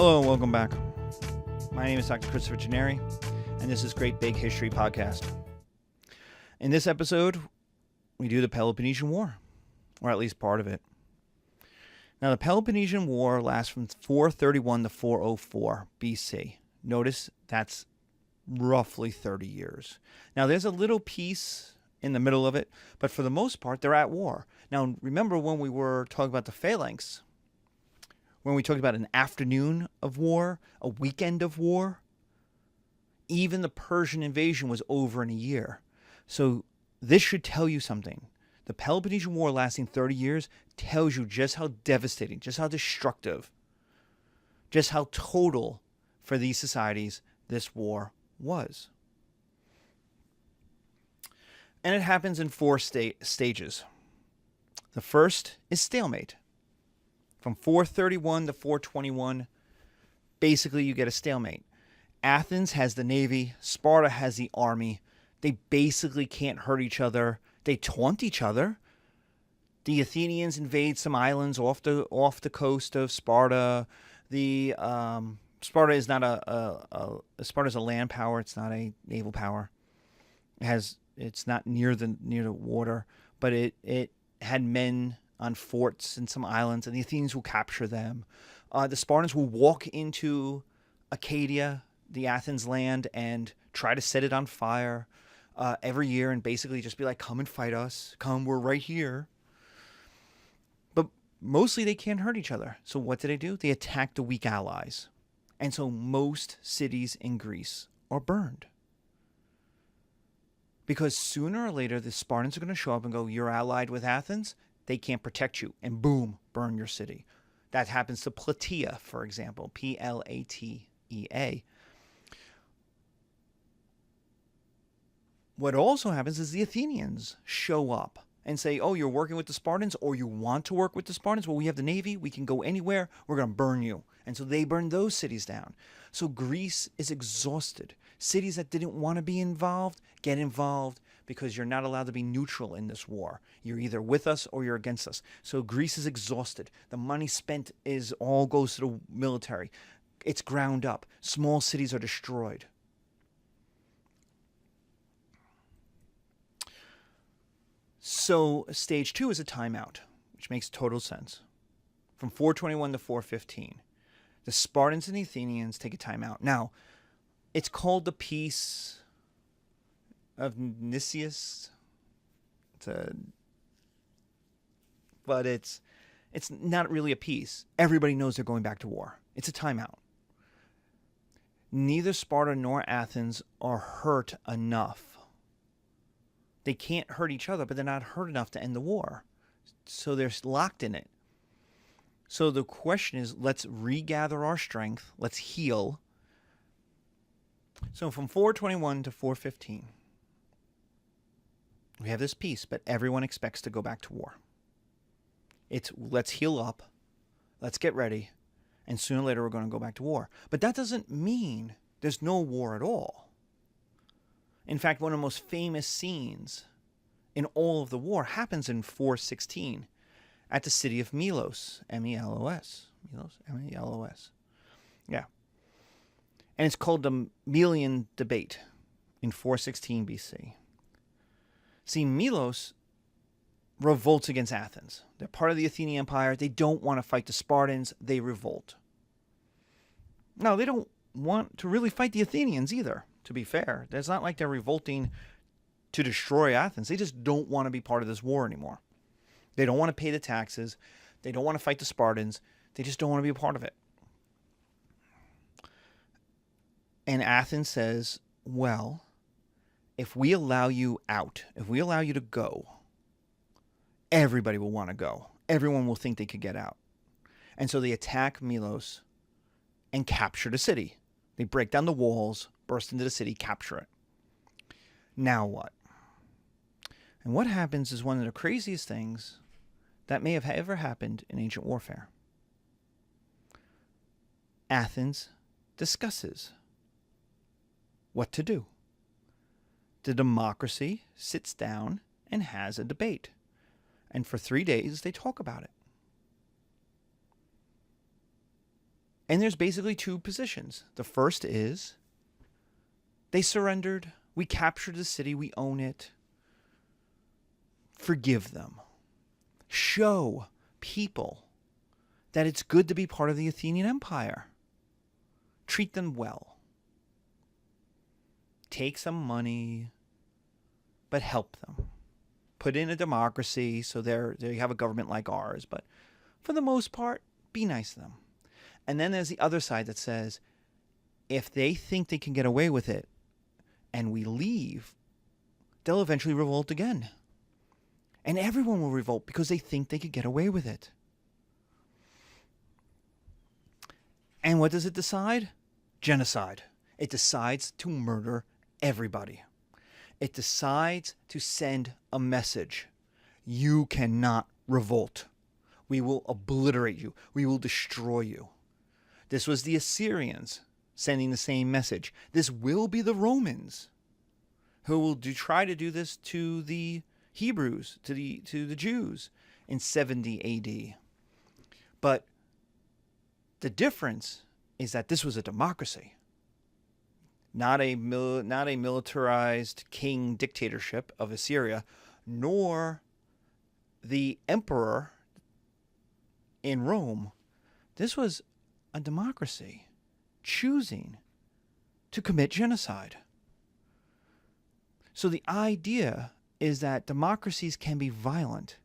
Hello and welcome back. My name is Dr. Christopher Gennari, and this is Great Big History Podcast. In this episode, we do the Peloponnesian War, or at least part of it. Now, the Peloponnesian War lasts from 431 to 404 BC. Notice that's roughly 30 years. Now, there's a little piece in the middle of it, but for the most part, they're at war. Now, remember when we were talking about the phalanx, when we talked about an afternoon of war, a weekend of war? Even the Persian invasion was over in a year. So this should tell you something. The Peloponnesian War lasting 30 years tells you just how devastating, just how destructive, just how total for these societies this war was. And it happens in four stages. The first is stalemate. From 431 to 421, basically you get a stalemate. Athens has the navy, Sparta has the army. They basically can't hurt each other. They taunt each other. The Athenians invade some islands off the coast of Sparta. Sparta is not Sparta's a land power. It's not a naval power. It's not near the water, but it had men on forts and some islands, and the Athenians will capture them. The Spartans will walk into Arcadia, the Athens land, and try to set it on fire every year and basically just be like, come and fight us. Come, we're right here. But mostly they can't hurt each other. So what do? They attack the weak allies. And so most cities in Greece are burned. Because sooner or later, the Spartans are going to show up and go, you're allied with Athens? They can't protect you, and boom, burn your city. That happens to Plataea, for example, Platea. What also happens is the Athenians show up and say, oh, you're working with the Spartans, or you want to work with the Spartans? Well, we have the navy. We can go anywhere. We're going to burn you. And so they burn those cities down. So Greece is exhausted. Cities that didn't want to be involved get involved, because you're not allowed to be neutral in this war. You're either with us or you're against us. So Greece is exhausted. The money spent all goes to the military. It's ground up. Small cities are destroyed. So stage 2 is a timeout, which makes total sense. From 421 to 415, the Spartans and the Athenians take a timeout. Now, it's called the Peace of Nicias, but it's not really a peace. Everybody knows they're going back to war. It's a timeout. Neither Sparta nor Athens are hurt enough. They can't hurt each other, but they're not hurt enough to end the war. So they're locked in it. So the question is, let's regather our strength. Let's heal. So from 421 to 415, we have this peace, but everyone expects to go back to war. It's let's heal up, let's get ready, and sooner or later we're going to go back to war. But that doesn't mean there's no war at all. In fact, one of the most famous scenes in all of the war happens in 416 at the city of Melos, Melos. Melos. Yeah. And it's called the Melian Debate in 416 BC. See, Melos revolts against Athens. They're part of the Athenian Empire. They don't want to fight the Spartans. They revolt. No, they don't want to really fight the Athenians either, to be fair. It's not like they're revolting to destroy Athens. They just don't want to be part of this war anymore. They don't want to pay the taxes. They don't want to fight the Spartans. They just don't want to be a part of it. And Athens says, well, if we allow you out, if we allow you to go, everybody will want to go. Everyone will think they could get out. And so they attack Melos and capture the city. They break down the walls, burst into the city, capture it. Now what? And what happens is one of the craziest things that may have ever happened in ancient warfare. Athens discusses what to do. The democracy sits down and has a debate. And for 3 days, they talk about it. And there's basically two positions. The first is they surrendered. We captured the city. We own it. Forgive them. Show people that it's good to be part of the Athenian Empire. Treat them well. Take some money, but help them. Put in a democracy so they have a government like ours, but for the most part, be nice to them. And then there's the other side that says, if they think they can get away with it and we leave, they'll eventually revolt again. And everyone will revolt because they think they could get away with it. And what does it decide? Genocide. It decides to murder everybody. It decides to send a message. You cannot revolt. We will obliterate you. We will destroy you. This was the Assyrians sending the same message. This will be the Romans who will try to do this to the Hebrews, to the Jews in 70 AD. But the difference is that this was a democracy, not a militarized king dictatorship of Assyria, nor the emperor in Rome. This was a democracy choosing to commit genocide. So the idea is that democracies can be violent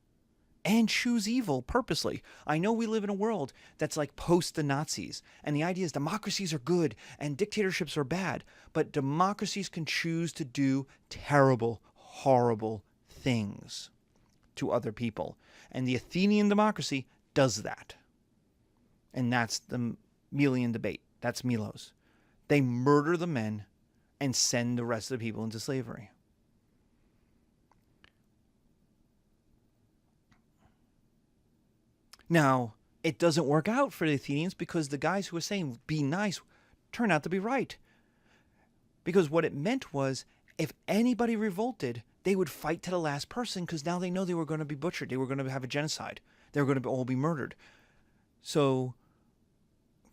and choose evil purposely. I know we live in a world that's like post the Nazis, and the idea is democracies are good and dictatorships are bad, but democracies can choose to do terrible, horrible things to other people. And the Athenian democracy does that. And that's the Melian debate. That's Milos. They murder the men and send the rest of the people into slavery. Now, it doesn't work out for the Athenians because the guys who were saying be nice turned out to be right. Because what it meant was if anybody revolted, they would fight to the last person because now they know they were going to be butchered. They were going to have a genocide. They were going to all be murdered. So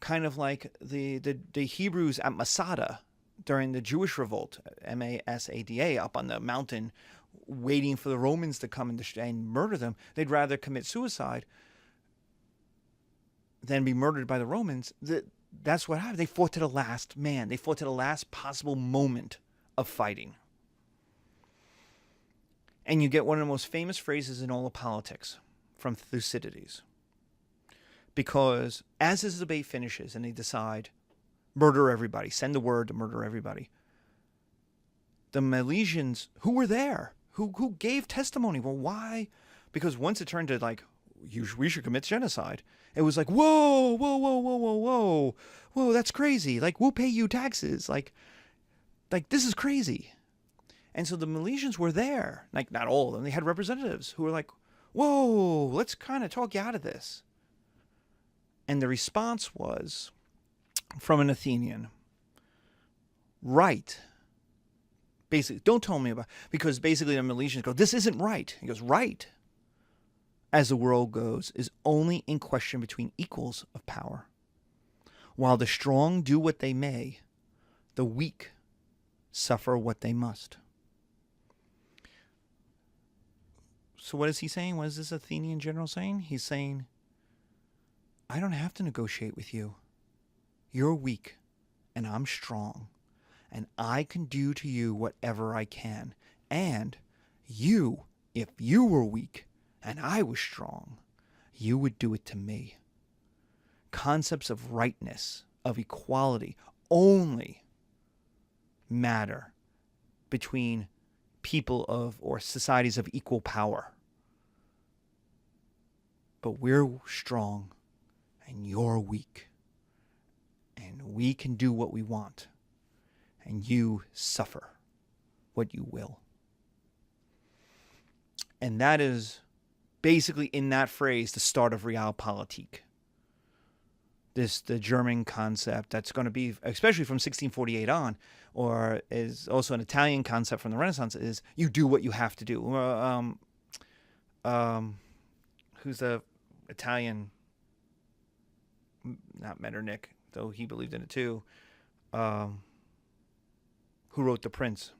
kind of like the Hebrews at Masada during the Jewish revolt, Masada, up on the mountain, waiting for the Romans to come and murder them. They'd rather commit suicide than be murdered by the Romans. That's what happened. They fought to the last man. They fought to the last possible moment of fighting. And you get one of the most famous phrases in all of politics from Thucydides. Because as this debate finishes and they decide, murder everybody, send the word to murder everybody, the Milesians who were there, who gave testimony, well, why? Because once it turned to like, we should commit genocide, it was like, whoa, that's crazy. Like, we'll pay you taxes. Like this is crazy. And so the Milesians were there, like not all of them. They had representatives who were like, whoa, let's kind of talk you out of this. And the response was from an Athenian, right. Basically, don't tell me about, because basically the Milesians go, this isn't right. He goes, right, as the world goes, is only in question between equals of power. While the strong do what they may, the weak suffer what they must. So what is he saying? What is this Athenian general saying? He's saying, I don't have to negotiate with you. You're weak, and I'm strong, and I can do to you whatever I can. And you, if you were weak and I was strong, you would do it to me. Concepts of rightness, of equality, only matter between people of, or societies of equal power. But we're strong and you're weak. And we can do what we want. And you suffer what you will. And that is basically in that phrase the start of Realpolitik. The German concept that's going to be, especially from 1648 on, or is also an Italian concept from the Renaissance, is you do what you have to do. Who's the Italian, not Metternich, though he believed in it too, who wrote The Prince,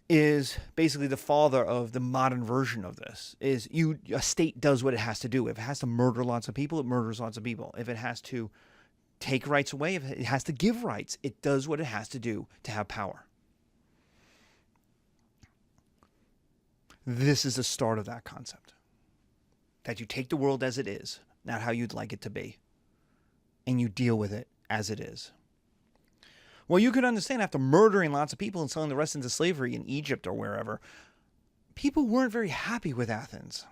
is basically the father of the modern version of this. Is a state does what it has to do. If it has to murder lots of people, it murders lots of people. If it has to take rights away, if it has to give rights, it does what it has to do to have power. This is the start of that concept. That you take the world as it is, not how you'd like it to be, and you deal with it as it is. Well, you could understand after murdering lots of people and selling the rest into slavery in Egypt or wherever, people weren't very happy with Athens.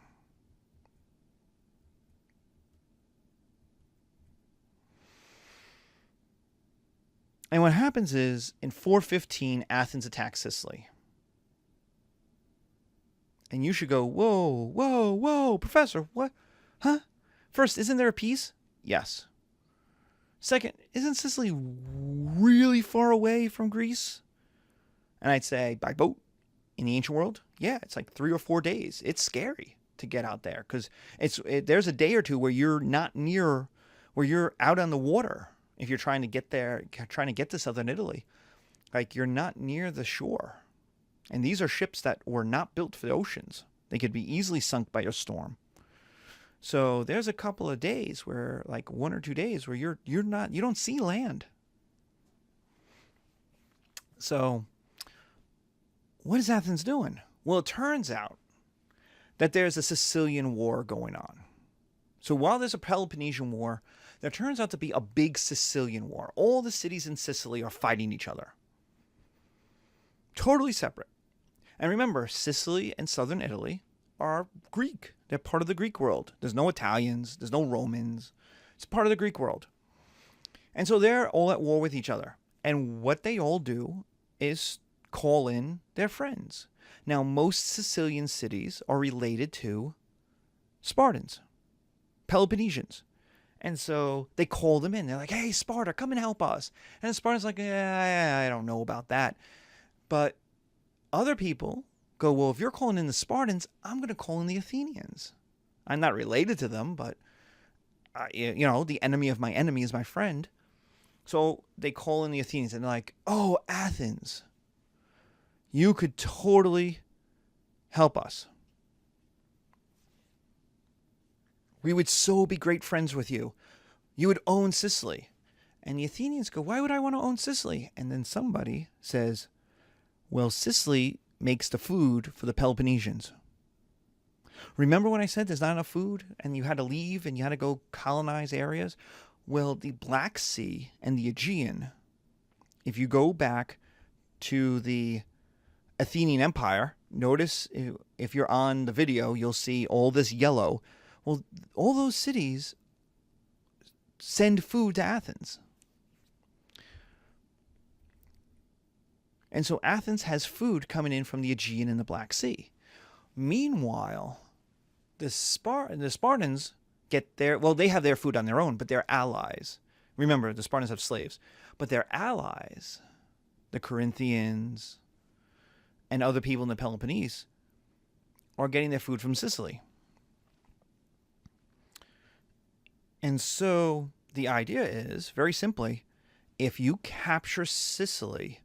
And what happens is, in 415, Athens attacks Sicily. And you should go, whoa, whoa, whoa, Professor, what? Huh? First, isn't there a peace? Yes. Second, isn't Sicily really far away from Greece? And I'd say, by boat in the ancient world? Yeah, it's like 3 or 4 days. It's scary to get out there because there's a day or two where you're not near, where you're out on the water. If you're trying to get there, trying to get to southern Italy, like you're not near the shore. And these are ships that were not built for the oceans. They could be easily sunk by a storm. So there's a couple of days where, like 1 or 2 days, where you don't see land. So what is Athens doing? Well, it turns out that there's a Sicilian war going on. So while there's a Peloponnesian war, there turns out to be a big Sicilian war. All the cities in Sicily are fighting each other. Totally separate. And remember, Sicily and southern Italy are Greek. They're part of the Greek world. There's no Italians. There's no Romans. It's part of the Greek world. And so they're all at war with each other. And what they all do is call in their friends. Now, most Sicilian cities are related to Spartans, Peloponnesians. And so they call them in. They're like, hey, Sparta, come and help us. And the Spartans like, I don't know about that. But other people go, well, if you're calling in the Spartans, I'm going to call in the Athenians. I'm not related to them, but, the enemy of my enemy is my friend. So they call in the Athenians and they're like, oh, Athens, you could totally help us. We would so be great friends with you. You would own Sicily. And the Athenians go, why would I want to own Sicily? And then somebody says, well, Sicily makes the food for the Peloponnesians. Remember when I said there's not enough food and you had to leave and you had to go colonize areas? Well, the Black Sea and the Aegean, if you go back to the Athenian Empire, notice if you're on the video, you'll see all this yellow. Well, all those cities send food to Athens. And so Athens has food coming in from the Aegean and the Black Sea. Meanwhile, the Spartans get they have their food on their own, but their allies. Remember, the Spartans have slaves. But their allies, the Corinthians and other people in the Peloponnese, are getting their food from Sicily. And so the idea is, very simply, if you capture Sicily,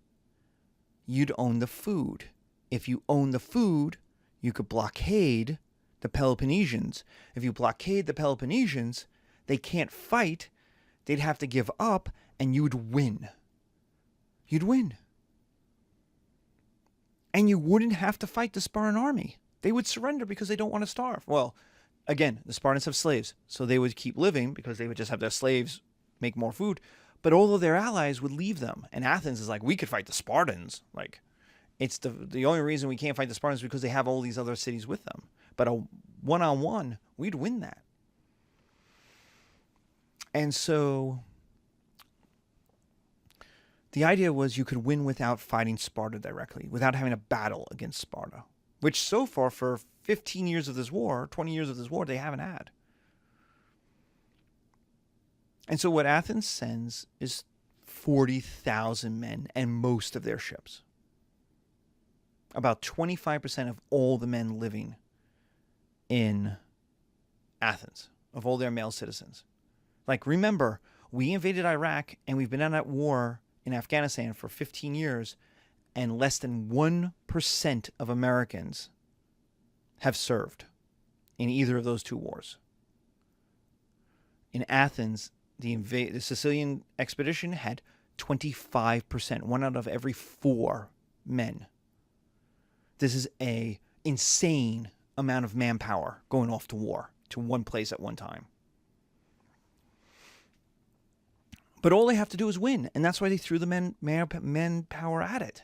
you'd own the food. If you own the food, you could blockade the Peloponnesians. If you blockade the Peloponnesians, they can't fight. They'd have to give up, and you'd win. You'd win. And you wouldn't have to fight the Spartan army. They would surrender because they don't want to starve. Well, again, the Spartans have slaves, so they would keep living because they would just have their slaves make more food. But all of their allies would leave them. And Athens is like, we could fight the Spartans. Like, it's the only reason we can't fight the Spartans is because they have all these other cities with them. But a one-on-one, we'd win that. And so the idea was you could win without fighting Sparta directly, without having a battle against Sparta, which so far for 15 years of this war, 20 years of this war, they haven't had. And so what Athens sends is 40,000 men and most of their ships. About 25% of all the men living in Athens, of all their male citizens. Like, remember, we invaded Iraq and we've been in that war in Afghanistan for 15 years, and less than 1% of Americans have served in either of those two wars. In Athens, the Sicilian expedition had 25%, 1 out of every 4 men. This is a insane amount of manpower going off to war to one place at one time. But all they have to do is win, and that's why they threw the manpower at it.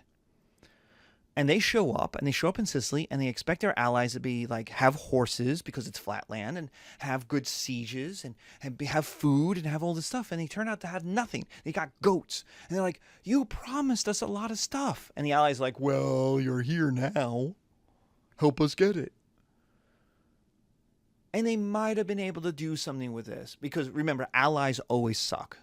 And they show up in Sicily, and they expect their allies to be like, have horses because it's flat land, and have good sieges, and have food, and have all this stuff. And they turn out to have nothing. They got goats. And they're like, you promised us a lot of stuff. And the allies are like, well, you're here now. Help us get it. And they might have been able to do something with this. Because remember, allies always suck.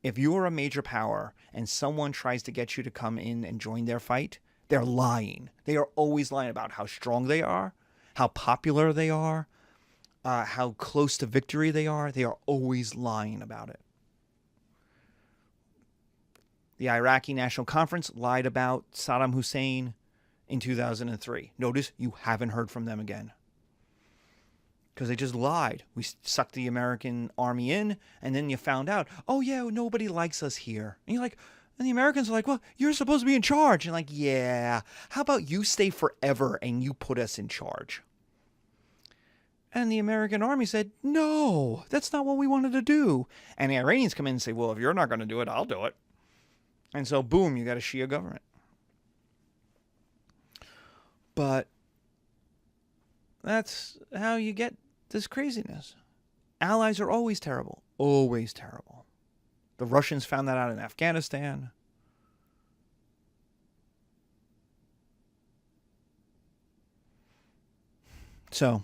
If you are a major power and someone tries to get you to come in and join their fight, they're lying. They are always lying about how strong they are, how popular they are, how close to victory they are. They are always lying about it. The Iraqi National Conference lied about Saddam Hussein in 2003. Notice you haven't heard from them again. Because they just lied. We sucked the American army in, and then you found out, oh yeah, nobody likes us here. And you're like, and the Americans are like, well, you're supposed to be in charge. And like, yeah, how about you stay forever and you put us in charge? And the American army said, no, that's not what we wanted to do. And the Iranians come in and say, well, if you're not going to do it, I'll do it. And so, boom, you got a Shia government. But that's how you get this craziness. Allies are always terrible. Always terrible. The Russians found that out in Afghanistan. So,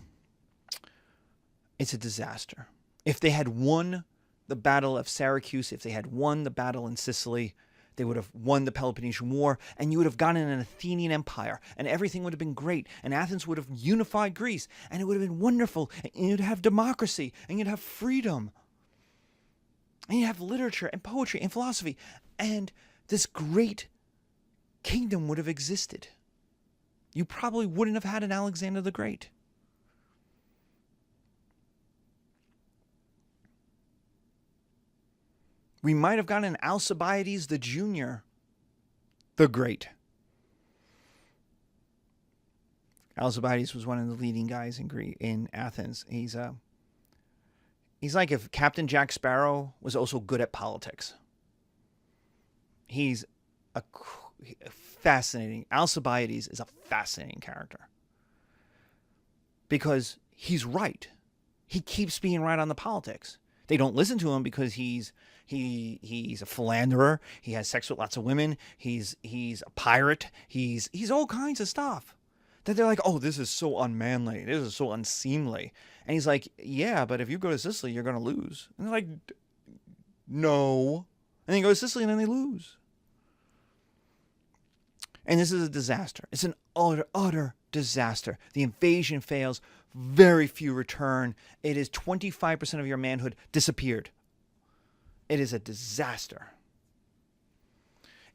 it's a disaster. If they had won the Battle of Syracuse, if they had won the battle in Sicily, they would have won the Peloponnesian War, and you would have gotten an Athenian empire, and everything would have been great, and Athens would have unified Greece, and it would have been wonderful, and you'd have democracy, and you'd have freedom, and you'd have literature, and poetry, and philosophy, and this great kingdom would have existed. You probably wouldn't have had an Alexander the Great. We might have gotten an Alcibiades the Junior, the Great. Alcibiades was one of the leading guys in Athens. He's like if Captain Jack Sparrow was also good at politics. He's a fascinating. Alcibiades is a fascinating character because he's right. He keeps being right on the politics. They don't listen to him because he's a philanderer. He has sex with lots of women. He's a pirate. He's all kinds of stuff that they're like, oh, this is so unmanly. This is so unseemly. And he's like, yeah, but if you go to Sicily, you're going to lose. And they're like, no. And then you go to Sicily and then they lose. And this is a disaster. It's an utter disaster. The invasion fails. Very few return. It is 25% of your manhood disappeared. It is a disaster.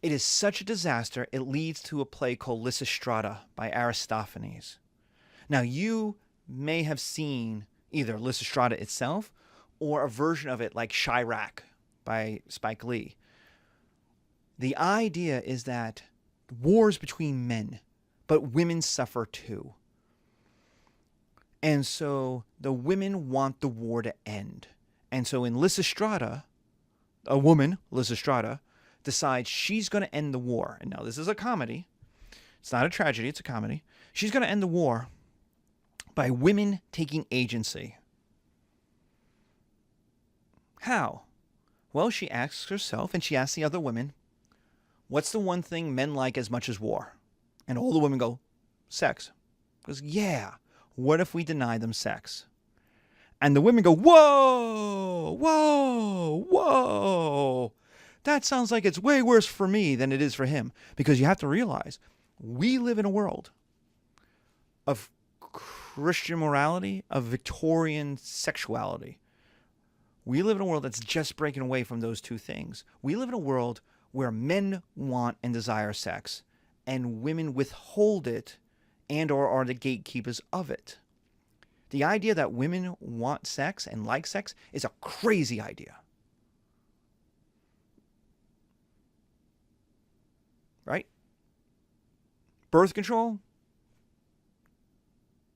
It is such a disaster, it leads to a play called Lysistrata by Aristophanes. Now, you may have seen either Lysistrata itself or a version of it like Chirac by Spike Lee. The idea is that wars between men, but women suffer too. And so the women want the war to end. And so in Lysistrata, a woman, Lysistrata, decides she's going to end the war. And now this is a comedy. It's not a tragedy, it's a comedy. She's going to end the war by women taking agency. How? Well, she asks herself and she asks the other women, what's the one thing men like as much as war? And all the women go, sex. Because, yeah, what if we deny them sex? And the women go, whoa, whoa, whoa. That sounds like it's way worse for me than it is for him. Because you have to realize, we live in a world of Christian morality, of Victorian sexuality, We live in a world that's just breaking away from those two things. We live in a world where men want and desire sex, and women withhold it and or are the gatekeepers of it. The idea that women want sex and like sex is a crazy idea. Right? Birth control,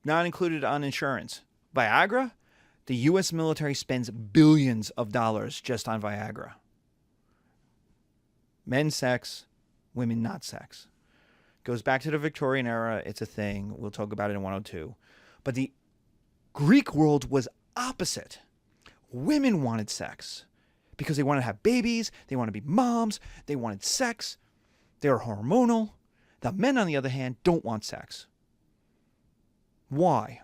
not included on insurance. Viagra, the U.S. military spends billions of dollars just on Viagra. Men sex, women not sex. Goes back to the Victorian era. It's a thing. We'll talk about it in 102. But the Greek world was opposite. Women wanted sex because they wanted to have babies. They wanted to be moms. They wanted sex. They were hormonal. The men, on the other hand, don't want sex. Why?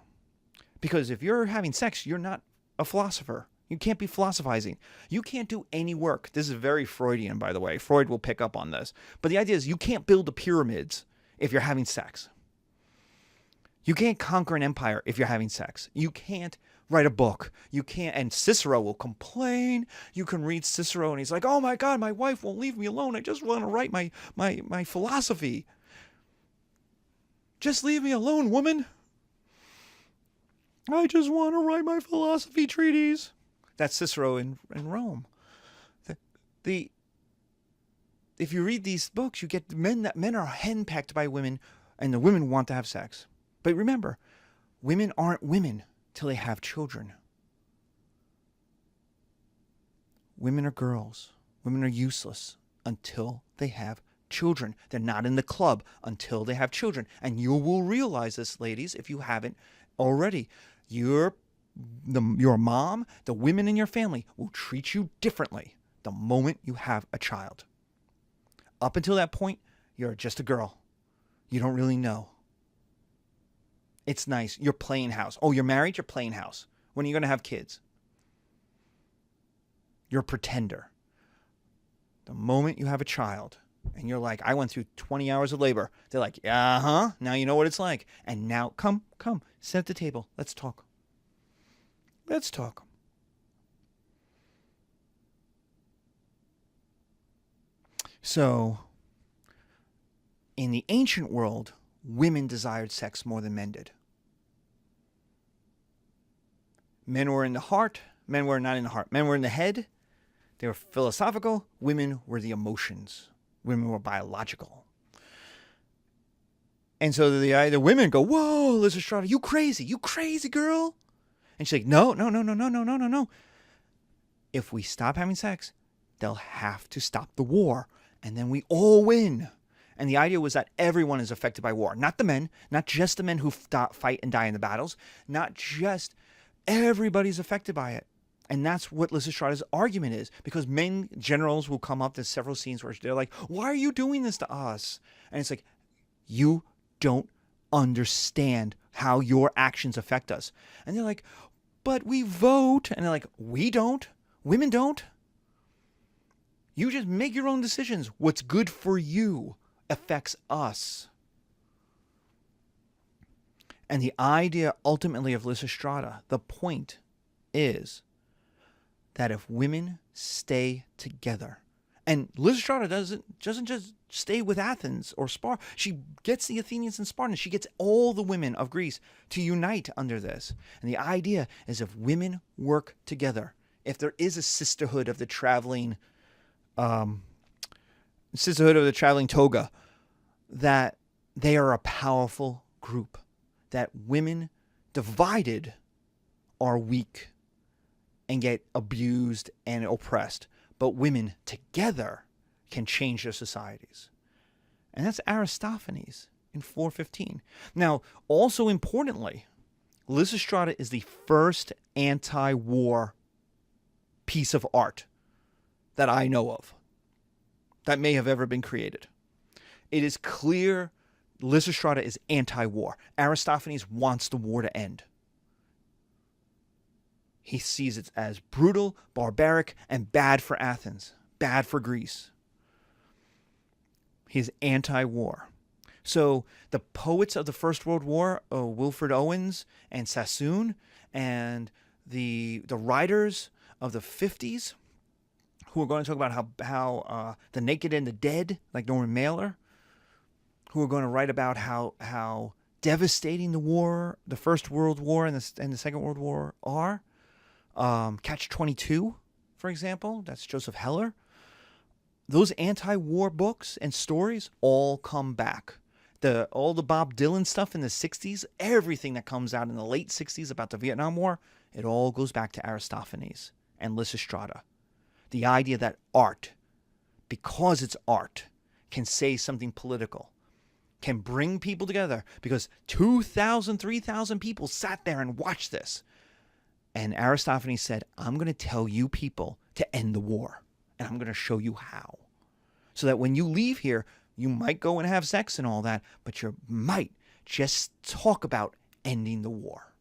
Because if you're having sex, you're not a philosopher. You can't be philosophizing. You can't do any work. This is very Freudian, by the way. Freud will pick up on this. But the idea is you can't build the pyramids if you're having sex. You can't conquer an empire if you're having sex. You can't write a book. You can't, and Cicero will complain. You can read Cicero and he's like, oh my God, my wife won't leave me alone. I just want to write my philosophy. Just leave me alone, woman. I just want to write my philosophy treatise. That's Cicero in Rome. If you read these books, you get men are henpecked by women, and the women want to have sex. But remember, women aren't women till they have children. Women are girls. Women are useless until they have children. They're not in the club until they have children. And you will realize this, ladies, if you haven't already. Your mom, the women in your family will treat you differently the moment you have a child. Up until that point, you're just a girl. You don't really know. It's nice. You're playing house. Oh, you're married? You're playing house. When are you going to have kids? You're a pretender. The moment you have a child and you're like, I went through 20 hours of labor. They're like, uh-huh. Now you know what it's like. And now come, sit at the table. Let's talk. Let's talk. So, in the ancient world, women desired sex more than men did. Men were in the heart. Men were not in the heart. Men were in the head. They were philosophical. Women were the emotions. Women were biological. And so the women go, whoa, Lysistrata, you crazy girl. And she's like, no. If we stop having sex, they'll have to stop the war. And then we all win. And the idea was that everyone is affected by war. Not the men, not just the men who fight and die in the battles. Not just everybody's affected by it. And that's what Lysistrata's argument is. Because men, generals will come up. There's several scenes where they're like, why are you doing this to us? And it's like, you don't understand how your actions affect us. And they're like, but we vote. And they're like, we don't. Women don't. You just make your own decisions. What's good for you affects us. And the idea ultimately of Lysistrata, the point is that if women stay together, and Lysistrata doesn't just stay with Athens or Sparta. She gets the Athenians and Spartans. She gets all the women of Greece to unite under this. And the idea is if women work together, if there is a sisterhood of the traveling toga, that they are a powerful group. That women divided are weak and get abused and oppressed. But women together can change their societies. And that's Aristophanes in 415. Now, also importantly, Lysistrata is the first anti-war piece of art that I know of that may have ever been created. It is clear Lysistrata is anti-war. Aristophanes wants the war to end. He sees it as brutal, barbaric, and bad for Athens, bad for Greece. He's anti-war. So the poets of the First World War, Wilfred Owens and Sassoon, and the writers of the 50s who are going to talk about how the naked and the dead, like Norman Mailer, who are going to write about how devastating the war, the First World War and the Second World War are. Catch-22, for example, that's Joseph Heller. Those anti-war books and stories all come back. All the Bob Dylan stuff in the 60s, everything that comes out in the late 60s about the Vietnam War, it all goes back to Aristophanes and Lysistrata. The idea that art, because it's art, can say something political, can bring people together, because 2,000, 3,000 people sat there and watched this. And Aristophanes said, I'm going to tell you people to end the war, and I'm going to show you how. So that when you leave here, you might go and have sex and all that, but you might just talk about ending the war.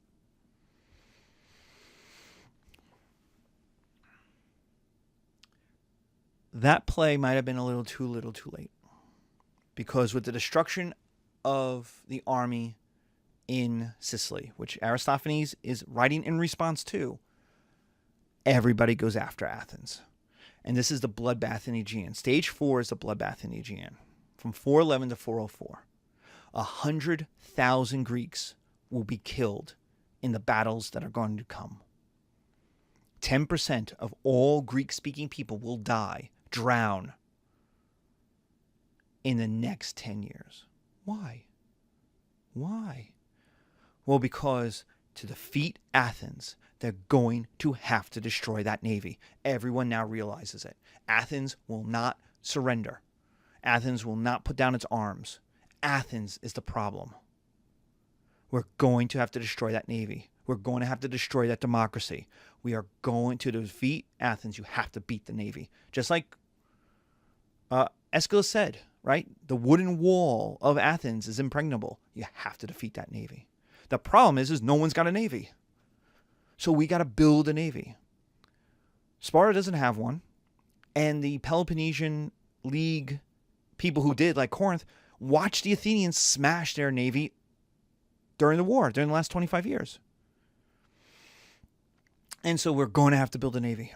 That play might have been a little too late. Because with the destruction of the army in Sicily, which Aristophanes is writing in response to, everybody goes after Athens. And this is the bloodbath in Aegean. Stage 4 is the bloodbath in Aegean. From 411 to 404. 100,000 Greeks will be killed in the battles that are going to come. 10% of all Greek-speaking people will drown in the next 10 years. Why? Well, because to defeat Athens, they're going to have to destroy that navy. Everyone now realizes it. Athens will not surrender. Athens will not put down its arms. Athens is the problem. We're going to have to destroy that navy. We're going to have to destroy that democracy. We are going to defeat Athens. You have to beat the navy. Just like Aeschylus said, right? The wooden wall of Athens is impregnable. You have to defeat that navy. The problem is no one's got a navy. So we got to build a navy. Sparta doesn't have one. And the Peloponnesian League people who did, like Corinth, watched the Athenians smash their navy during the war, during the last 25 years. And so we're going to have to build a navy.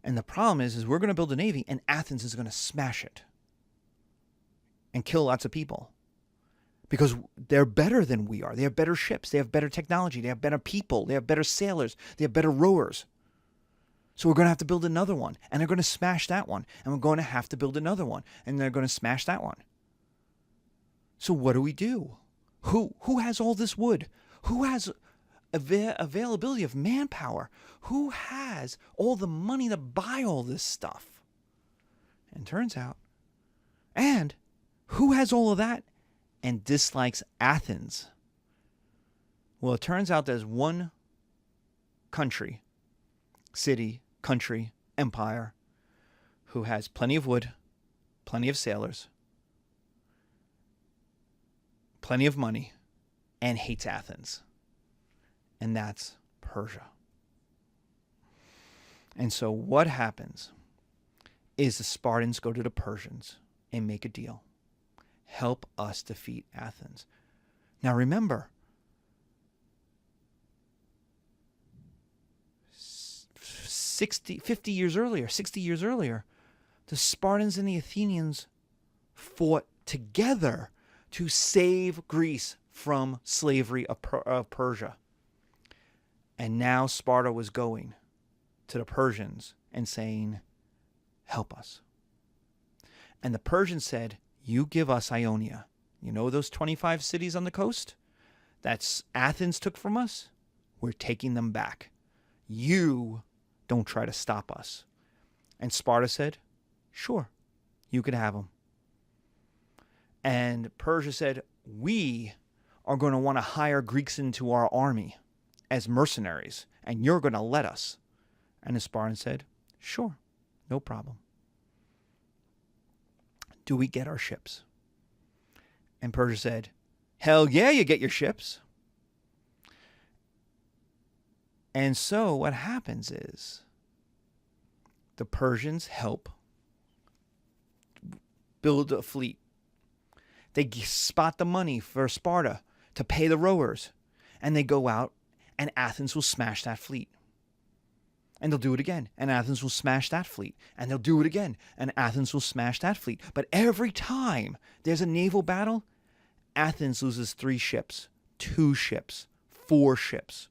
And the problem is we're going to build a navy and Athens is going to smash it and kill lots of people. Because they're better than we are. They have better ships. They have better technology. They have better people. They have better sailors. They have better rowers. So we're going to have to build another one. And they're going to smash that one. And we're going to have to build another one. And they're going to smash that one. So what do we do? Who has all this wood? Who has availability of manpower? Who has all the money to buy all this stuff? And turns out, and who has all of that and dislikes Athens? Well, it turns out there's one country, city, country, empire, who has plenty of wood, plenty of sailors, plenty of money, and hates Athens. And that's Persia. And so what happens is the Spartans go to the Persians and make a deal. Help us defeat Athens. Now remember, 60 years earlier, the Spartans and the Athenians fought together to save Greece from slavery of Persia. And now Sparta was going to the Persians and saying, help us. And the Persians said, you give us Ionia. You know those 25 cities on the coast? That's Athens took from us? We're taking them back. You don't try to stop us. And Sparta said, sure, you can have them. And Persia said, we are going to want to hire Greeks into our army as mercenaries, and you're going to let us. And the Spartans said, sure, no problem. Do we get our ships? And Persia said, hell yeah, you get your ships. And so what happens is the Persians help build a fleet. They spot the money for Sparta to pay the rowers. And they go out and Athens will smash that fleet. And they'll do it again, and Athens will smash that fleet. And they'll do it again, and Athens will smash that fleet. But every time there's a naval battle, Athens loses 3 ships, 2 ships, 4 ships,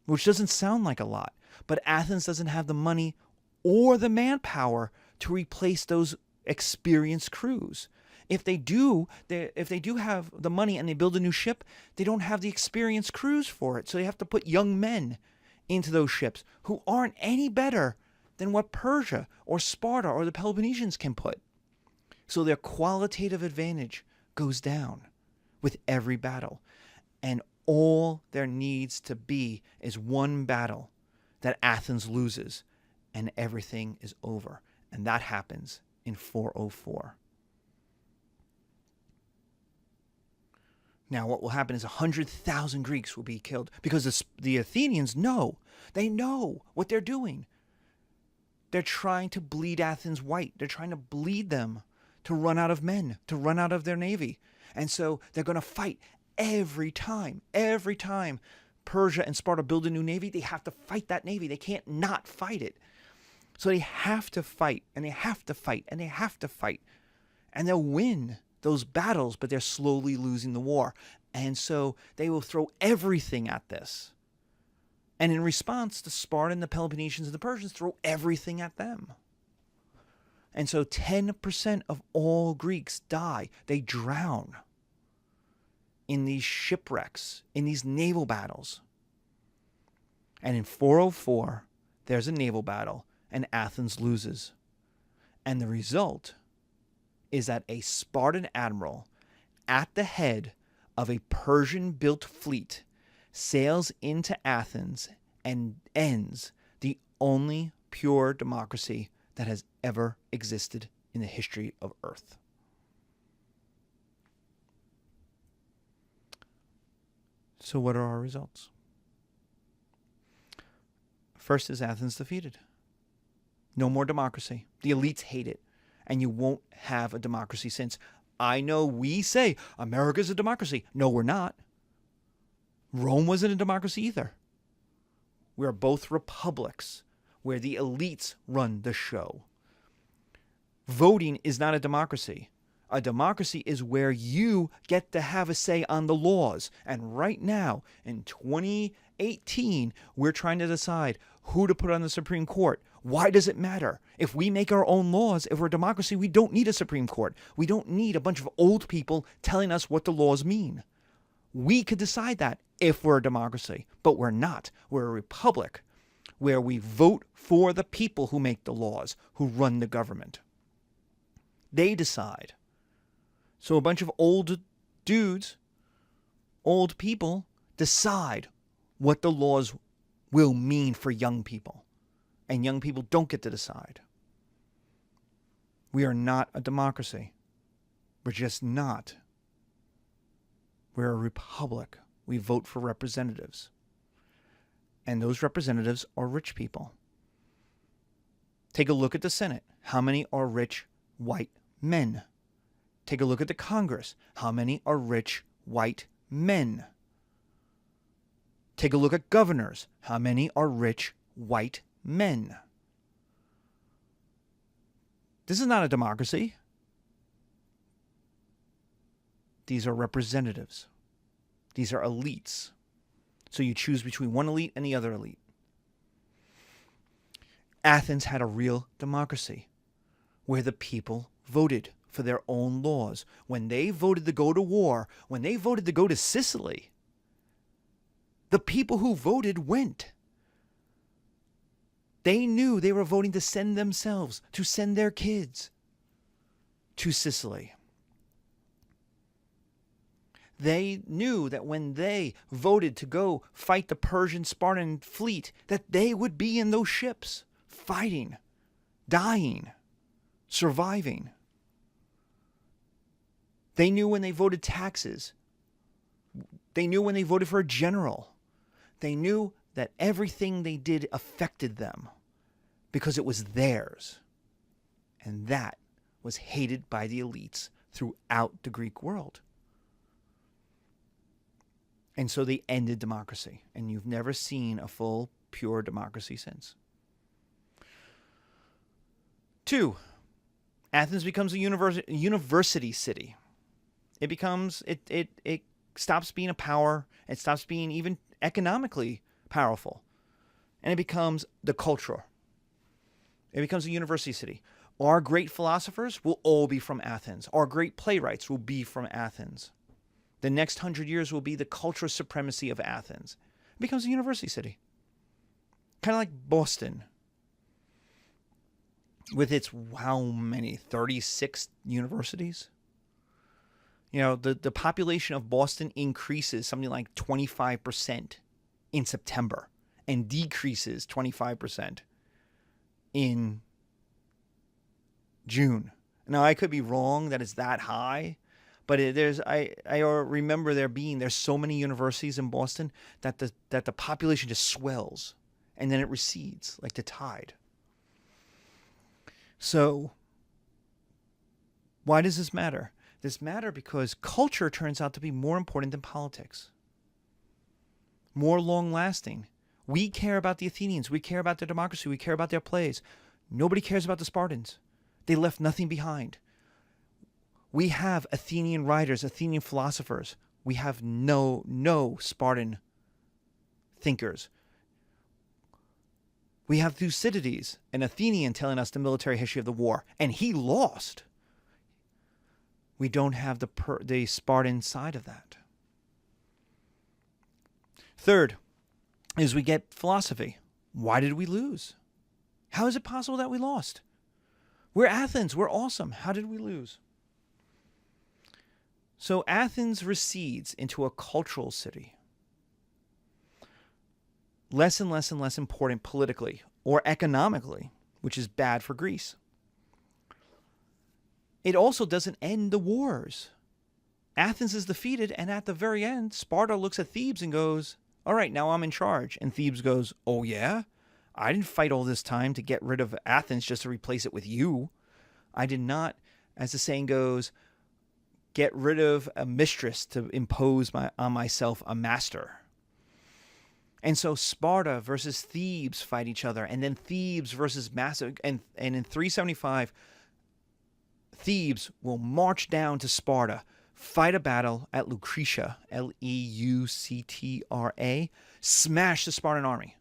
which doesn't sound like a lot. But Athens doesn't have the money or the manpower to replace those experienced crews. If they do have the money and they build a new ship, they don't have the experienced crews for it. So they have to put young men into those ships who aren't any better than what Persia or Sparta or the Peloponnesians can put. So their qualitative advantage goes down with every battle. And all there needs to be is one battle that Athens loses, and everything is over. And that happens in 404. Now, what will happen is 100,000 Greeks will be killed because the Athenians know. They know what they're doing. They're trying to bleed Athens white. They're trying to bleed them to run out of men, to run out of their navy. And so they're going to fight every time. Every time Persia and Sparta build a new navy, they have to fight that navy. They can't not fight it. So they have to fight, and they have to fight, and they have to fight. And they'll win those battles, but they're slowly losing the war. And so they will throw everything at this. And in response, the Spartans, the Peloponnesians, and the Persians throw everything at them. And so 10% of all Greeks die. They drown in these shipwrecks, in these naval battles. And in 404, there's a naval battle, and Athens loses. And the result is that a Spartan admiral at the head of a Persian-built fleet sails into Athens and ends the only pure democracy that has ever existed in the history of Earth. So what are our results? First is Athens defeated. No more democracy. The elites hate it. And you won't have a democracy since. I know we say America's a democracy. No, we're not. Rome wasn't a democracy either. We're both republics where the elites run the show. Voting is not a democracy. A democracy is where you get to have a say on the laws. And right now, in 2018, we're trying to decide who to put on the Supreme Court. Why does it matter? If we make our own laws, if we're a democracy, we don't need a Supreme Court. We don't need a bunch of old people telling us what the laws mean. We could decide that if we're a democracy, but we're not. We're a republic where we vote for the people who make the laws, who run the government. They decide. So a bunch of old dudes, old people, decide what the laws will mean for young people. And young people don't get to decide. We are not a democracy. We're just not. We're a republic. We vote for representatives. And those representatives are rich people. Take a look at the Senate. How many are rich white men? Take a look at the Congress. How many are rich white men? Take a look at governors. How many are rich white men? This is not a democracy. These are representatives. These are elites. So you choose between one elite and the other elite. Athens had a real democracy where the people voted for their own laws. When they voted to go to war, when they voted to go to Sicily, the people who voted went. They knew they were voting to send themselves, to send their kids to Sicily. They knew that when they voted to go fight the Persian-Spartan fleet, that they would be in those ships, fighting, dying, surviving. They knew when they voted taxes. They knew when they voted for a general. They knew that everything they did affected them because it was theirs. And that was hated by the elites throughout the Greek world. And so they ended democracy. And you've never seen a full pure democracy since. 2, Athens becomes a university city. It becomes, it stops being a power. It stops being even economically powerful. And it becomes the culture. It becomes a university city. Our great philosophers will all be from Athens. Our great playwrights will be from Athens. The next 100 years will be the cultural supremacy of Athens. It becomes a university city. Kind of like Boston, with its, how many, 36 universities? You know, the population of Boston increases something like 25% in September and decreases 25% in June. Now, I could be wrong that it's that high, but I remember there's so many universities in Boston that the population just swells and then it recedes like the tide. So, why does this matter? This matters because culture turns out to be more important than politics, more long-lasting. We care about the Athenians. We care about their democracy. We care about their plays. Nobody cares about the Spartans. They left nothing behind. We have Athenian writers, Athenian philosophers. We have no Spartan thinkers. We have Thucydides, an Athenian, telling us the military history of the war, and he lost. We don't have the Spartan side of that. Third is we get philosophy. Why did we lose? How is it possible that we lost? We're Athens. We're awesome. How did we lose? So Athens recedes into a cultural city. Less and less and less important politically or economically, which is bad for Greece. It also doesn't end the wars. Athens is defeated, and at the very end, Sparta looks at Thebes and goes, all right, now I'm in charge. And Thebes goes, oh yeah? I didn't fight all this time to get rid of Athens just to replace it with you. I did not, as the saying goes, get rid of a mistress to impose on myself a master. And so Sparta versus Thebes fight each other, and then Thebes versus Macedonia. And in 375, Thebes will march down to Sparta, fight a battle at Lucretia, Leuctra, smash the Spartan army,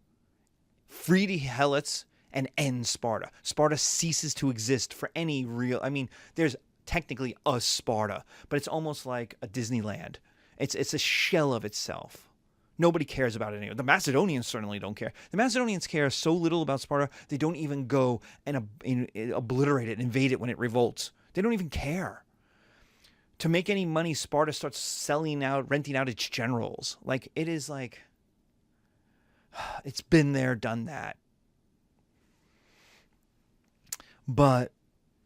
free the Helots, and end Sparta. Sparta ceases to exist for any real... I mean, there's technically a Sparta, but it's almost like a Disneyland. It's a shell of itself. Nobody cares about it anymore. The Macedonians certainly don't care. The Macedonians care so little about Sparta, they don't even go and obliterate it, invade it when it revolts. They don't even care. To make any money, Sparta starts renting out its generals. Like, it is like, it's been there, done that. But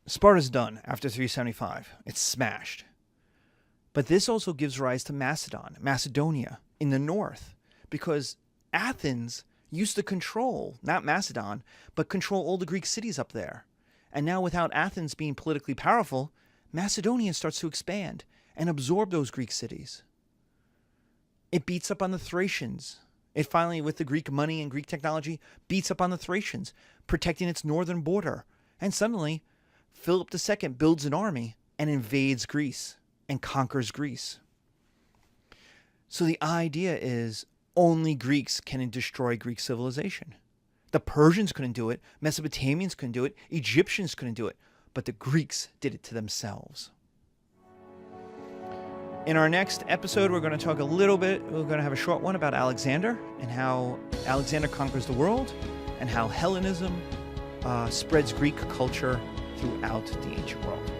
Sparta's done after 375. It's smashed. But this also gives rise to Macedonia in the north, because Athens used to control, not Macedon, but control all the Greek cities up there. And now without Athens being politically powerful, Macedonia starts to expand and absorb those Greek cities. It beats up on the Thracians. It finally, with the Greek money and Greek technology, beats up on the Thracians, protecting its northern border. And suddenly, Philip II builds an army and invades Greece and conquers Greece. So the idea is only Greeks can destroy Greek civilization. The Persians couldn't do it. Mesopotamians couldn't do it. Egyptians couldn't do it. But the Greeks did it to themselves. In our next episode, we're going to talk a little bit, we're going to have a short one about Alexander and how Alexander conquers the world and how Hellenism spreads Greek culture throughout the ancient world.